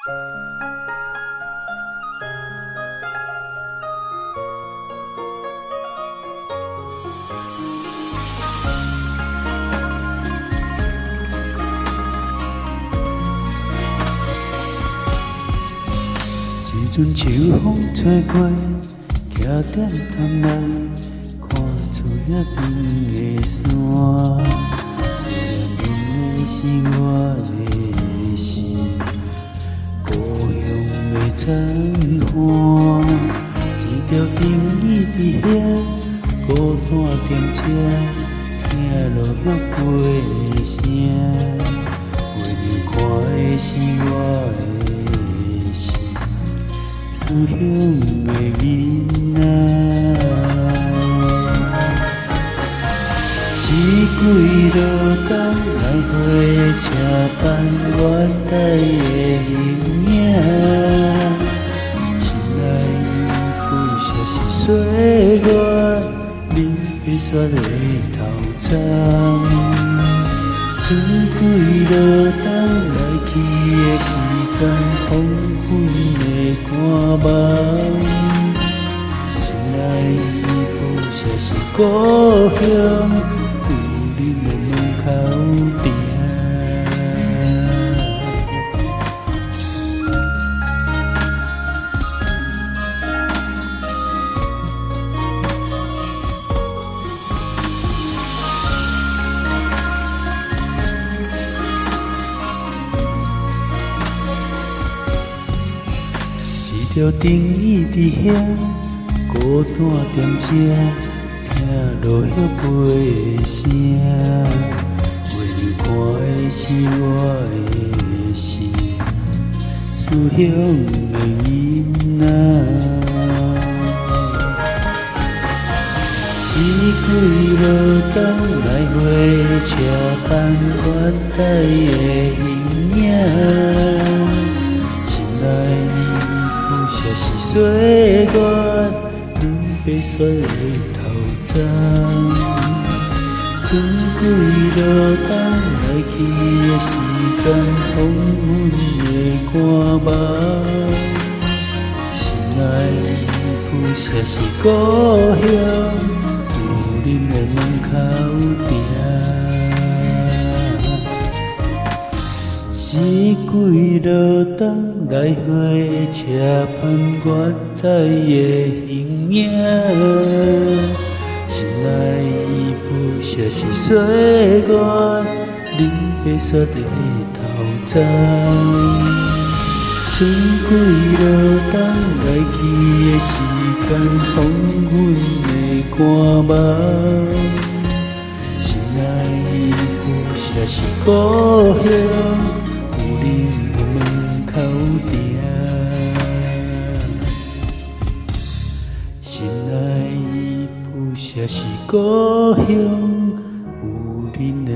一阵秋风吹过，徛踮窗内，看出遐长的山。思念的是我的心，故乡的残花。一条灯伊伫遐，孤单停车，听落叶飞的声。为你看的是我的心。思乡的囡仔，是几落冬来回车班原台的形影，心内不舍是岁月，你被雪的头鬃。剩几落冬来去的时间，黄昏的寒梦，心内不舍是故乡，有你的门口埕。一条灯伊伫遐，孤单电车，听落叶飞的声。为你看的是我的心，思乡的囡仔。是几落冬来回车班原台的形影，心内这是岁月，两白雪的头鬃。剩几落冬来去的时间，黄昏的寒梦。心内不舍是故乡，有恁的门口埕。是几落冬来回车班原台的形影，心内不舍是岁月，冷白雪的头鬃。剩几落冬来去的时间，黄昏的寒梦。心内不舍是故乡。有你的门口埕，心内不舍是故乡，有你的